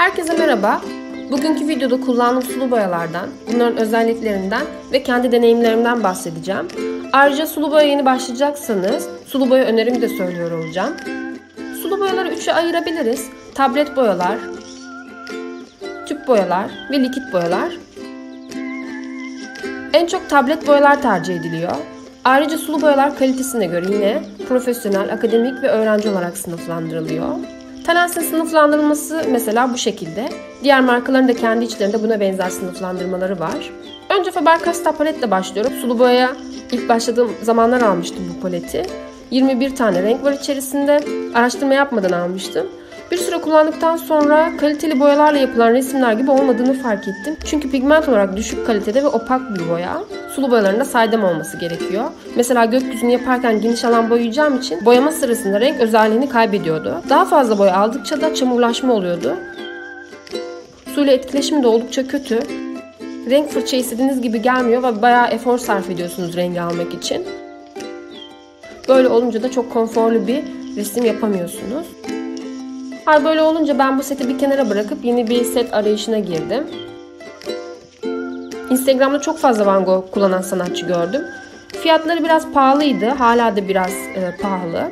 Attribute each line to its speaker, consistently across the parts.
Speaker 1: Herkese merhaba. Bugünkü videoda kullandığım sulu boyalardan, bunların özelliklerinden ve kendi deneyimlerimden bahsedeceğim. Ayrıca sulu boya yeni başlayacaksanız sulu boya önerimi de söylüyor olacağım. Sulu boyaları 3'e ayırabiliriz. Tablet boyalar, tüp boyalar ve likit boyalar. En çok tablet boyalar tercih ediliyor. Ayrıca sulu boyalar kalitesine göre yine profesyonel, akademik ve öğrenci olarak sınıflandırılıyor. Tannents'in sınıflandırılması mesela bu şekilde. Diğer markaların da kendi içlerinde buna benzer sınıflandırmaları var. Önce Faber-Castell paletle başlıyorum. Sulu boyaya ilk başladığım zamanlar almıştım bu paleti. 21 tane renk var içerisinde. Araştırma yapmadan almıştım. Bir süre kullandıktan sonra kaliteli boyalarla yapılan resimler gibi olmadığını fark ettim. Çünkü pigment olarak düşük kalitede ve opak bir boya. Sulu boyalarında saydam olması gerekiyor. Mesela gökyüzünü yaparken geniş alan boyayacağım için boyama sırasında renk özelliğini kaybediyordu. Daha fazla boya aldıkça da çamurlaşma oluyordu. Suyla etkileşimi de oldukça kötü. Renk fırça istediğiniz gibi gelmiyor ve bayağı efor sarf ediyorsunuz rengi almak için. Böyle olunca da çok konforlu bir resim yapamıyorsunuz. Hal böyle olunca ben bu seti bir kenara bırakıp yeni bir set arayışına girdim. Instagram'da çok fazla Van Gogh kullanan sanatçı gördüm. Fiyatları biraz pahalıydı. Hala da biraz pahalı.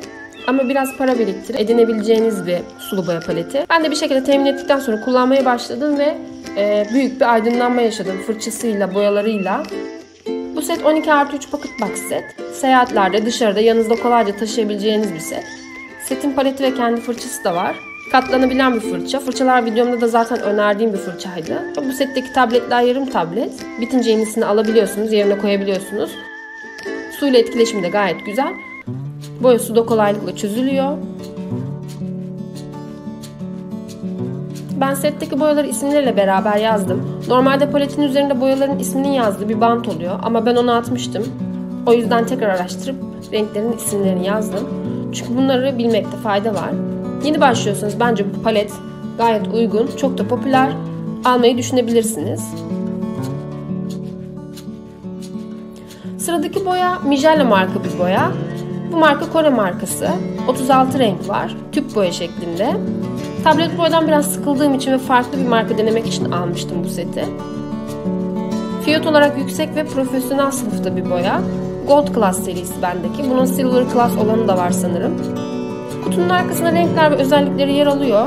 Speaker 1: Ama biraz para biriktirip edinebileceğiniz bir sulu boya paleti. Ben de bir şekilde temin ettikten sonra kullanmaya başladım ve büyük bir aydınlanma yaşadım fırçasıyla, boyalarıyla. Bu set 12+3 pocket box set. Seyahatlerde, dışarıda yanınızda kolayca taşıyabileceğiniz bir set. Setin paleti ve kendi fırçası da var. Katlanabilen bir fırça. Fırçalar videomda da zaten önerdiğim bir fırçaydı. Bu setteki tabletler yarım tablet. Bitince yenisini alabiliyorsunuz, yerine koyabiliyorsunuz. Suyla etkileşimi de gayet güzel. Boya suda kolaylıkla çözülüyor. Ben setteki boyaları isimleriyle beraber yazdım. Normalde paletin üzerinde boyaların isminin yazdığı bir bant oluyor ama ben onu atmıştım. O yüzden tekrar araştırıp renklerin isimlerini yazdım. Çünkü bunları bilmekte fayda var. Yeni başlıyorsanız bence bu palet gayet uygun, çok da popüler. Almayı düşünebilirsiniz. Sıradaki boya Mijela marka bir boya. Bu marka Kore markası. 36 renk var. Tüp boya şeklinde. Tablet boyadan biraz sıkıldığım için ve farklı bir marka denemek için almıştım bu seti. Fiyat olarak yüksek ve profesyonel sınıfta bir boya. Gold Class serisi bendeki. Bunun Silver Class olanı da var sanırım. Kutunun arkasında renkler ve özellikleri yer alıyor.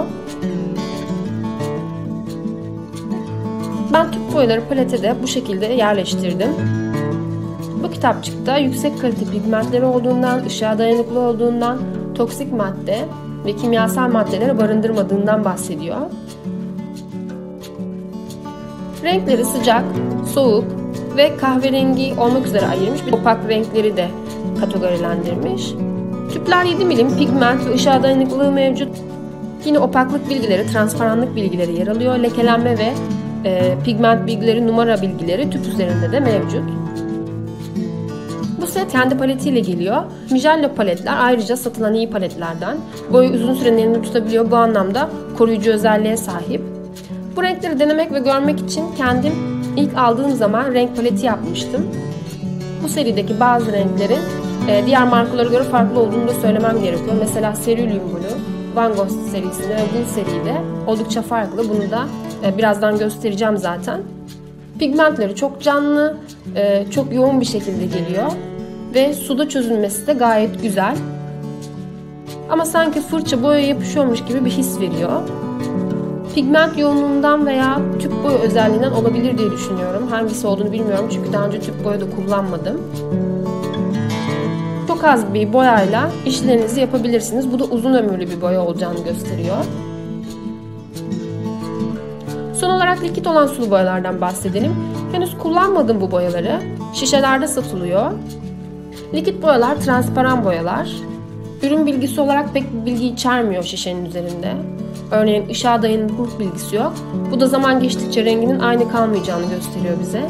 Speaker 1: Ben tüp boyaları palete de bu şekilde yerleştirdim. Bu kitapçıkta yüksek kalite pigmentleri olduğundan, ışığa dayanıklı olduğundan, toksik madde ve kimyasal maddeleri barındırmadığından bahsediyor. Renkleri sıcak, soğuk ve kahverengi olmak üzere ayırmış. Bir opak renkleri de kategorilendirmiş. Tüpler 7 milim pigment ve ışığa dayanıklılığı mevcut. Yine opaklık bilgileri, transparanlık bilgileri yer alıyor. Lekelenme ve pigment bilgileri, numara bilgileri tüp üzerinde de mevcut. Bu set kendi paletiyle geliyor. Mijela paletler ayrıca satılan iyi paletlerden. Boyu uzun süre elinde tutabiliyor. Bu anlamda koruyucu özelliğe sahip. Bu renkleri denemek ve görmek için kendim ilk aldığım zaman renk paleti yapmıştım. Bu serideki bazı renklerin diğer markalara göre farklı olduğunu da söylemem gerekiyor. Mesela Cerulean Blue, Van Gogh serisinde ve bu seride oldukça farklı. Bunu da birazdan göstereceğim zaten. Pigmentleri çok canlı, çok yoğun bir şekilde geliyor. Ve suda çözülmesi de gayet güzel. Ama sanki fırça boya yapışıyormuş gibi bir his veriyor. Pigment yoğunluğundan veya tüp boya özelliğinden olabilir diye düşünüyorum. Hangisi olduğunu bilmiyorum çünkü daha önce tüp boya da kullanmadım. Çok az bir boyayla işlerinizi yapabilirsiniz. Bu da uzun ömürlü bir boya olacağını gösteriyor. Son olarak likit olan sulu boyalardan bahsedelim. Henüz kullanmadım bu boyaları. Şişelerde satılıyor. Likit boyalar transparan boyalar. Ürün bilgisi olarak pek bir bilgi içermiyor şişenin üzerinde. Örneğin ışığa dayanıklılık bilgisi yok. Bu da zaman geçtikçe renginin aynı kalmayacağını gösteriyor bize.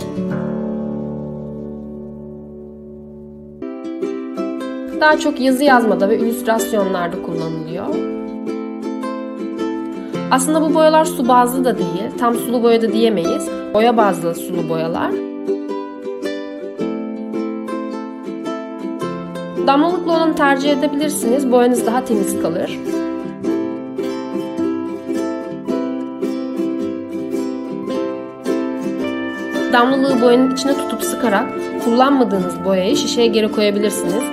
Speaker 1: Daha çok yazı yazmada ve illüstrasyonlarda kullanılıyor. Aslında bu boyalar su bazlı da değil, tam sulu boya da diyemeyiz. Boya bazlı sulu boyalar. Damlalıklı olanı tercih edebilirsiniz. Boyanız daha temiz kalır. damlılığı boyanın içine tutup sıkarak kullanmadığınız boyayı şişeye geri koyabilirsiniz.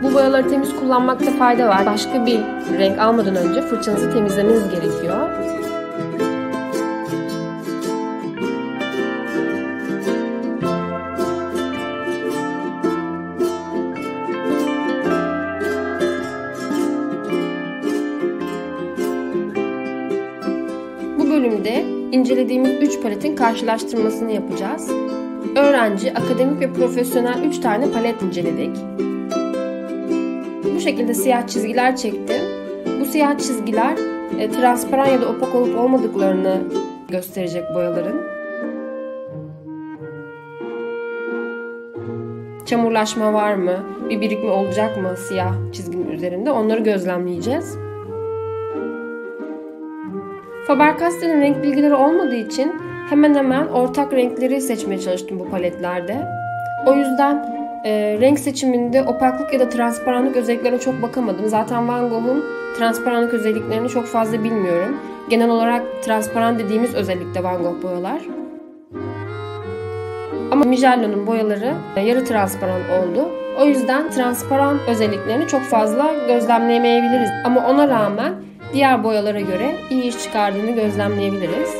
Speaker 1: Bu boyaları temiz kullanmakta fayda var. Başka bir renk almadan önce fırçanızı temizlemeniz gerekiyor. Bu bölümde incelediğimiz 3 paletin karşılaştırmasını yapacağız. Öğrenci, akademik ve profesyonel 3 tane palet inceledik. Bu şekilde siyah çizgiler çektim. Bu siyah çizgiler transparan ya da opak olup olmadıklarını gösterecek boyaların. Çamurlaşma var mı? Bir birikme olacak mı siyah çizginin üzerinde? Onları gözlemleyeceğiz. Faber-Castell'in renk bilgileri olmadığı için hemen hemen ortak renkleri seçmeye çalıştım bu paletlerde. O yüzden renk seçiminde opaklık ya da transparanlık özelliklerine çok bakamadım. Zaten Van Gogh'un transparanlık özelliklerini çok fazla bilmiyorum. Genel olarak transparan dediğimiz özellikle Van Gogh boyalar. Ama Mijello'nun boyaları yarı transparan oldu. O yüzden transparan özelliklerini çok fazla gözlemleyemeyebiliriz. Ama ona rağmen diğer boyalara göre iyi iş çıkardığını gözlemleyebiliriz.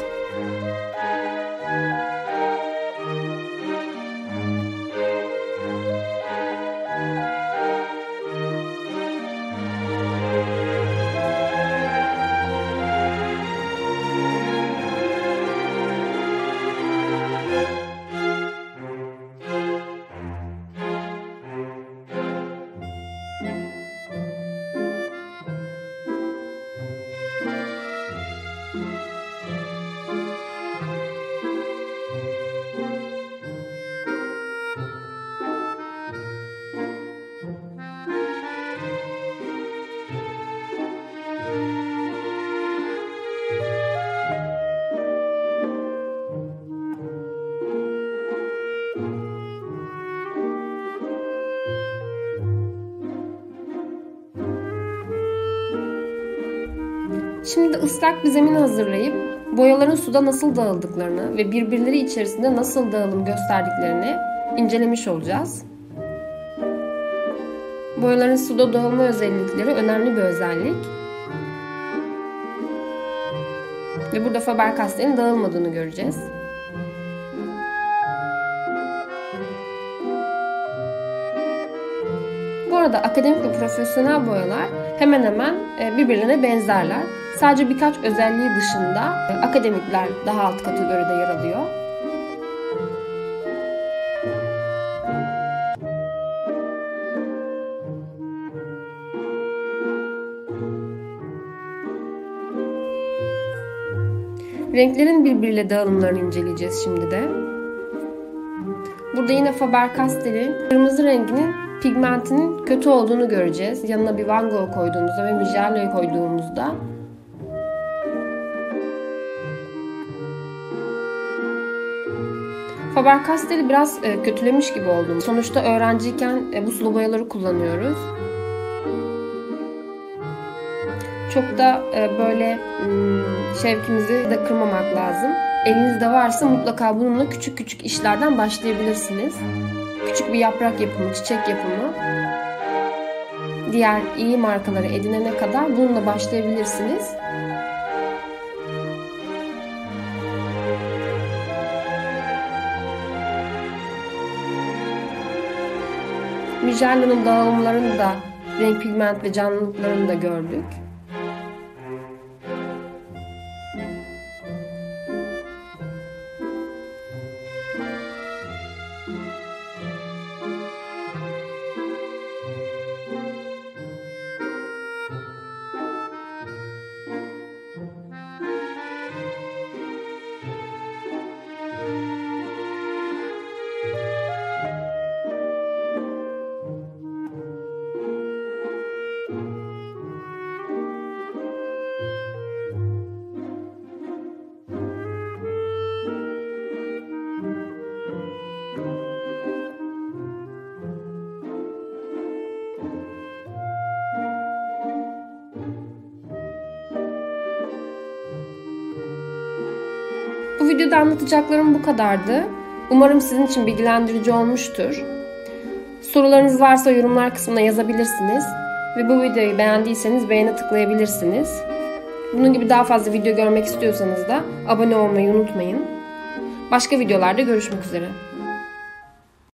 Speaker 1: Şimdi ıslak bir zemin hazırlayıp boyaların suda nasıl dağıldıklarını ve birbirleri içerisinde nasıl dağılım gösterdiklerini incelemiş olacağız. Boyaların suda dağılma özellikleri önemli bir özellik. Ve burada Faber-Castell'in dağılmadığını göreceğiz. Bu arada akademik ve profesyonel boyalar hemen hemen birbirlerine benzerler. Sadece birkaç özelliği dışında akademikler daha alt kategoride yer alıyor. Renklerin birbiriyle dağılımlarını inceleyeceğiz şimdi de. Burada yine Faber-Castell'in kırmızı renginin pigmentinin kötü olduğunu göreceğiz. Yanına bir Van Gogh koyduğumuzda ve Mijello'yu koyduğumuzda. Faber-Castell'i biraz kötülemiş gibi oldum. Sonuçta öğrenciyken bu sulu boyaları kullanıyoruz. Çok da böyle şevkimizi de kırmamak lazım. Elinizde varsa mutlaka bununla küçük küçük işlerden başlayabilirsiniz. Küçük bir yaprak yapımı, çiçek yapımı. Diğer iyi markaları edinene kadar bununla başlayabilirsiniz. Mijello'nun dağılımlarını da, renk pigment ve canlılıklarını da gördük. Bu videoda anlatacaklarım bu kadardı. Umarım sizin için bilgilendirici olmuştur. Sorularınız varsa yorumlar kısmına yazabilirsiniz. Ve bu videoyu beğendiyseniz beğene tıklayabilirsiniz. Bunun gibi daha fazla video görmek istiyorsanız da abone olmayı unutmayın. Başka videolarda görüşmek üzere.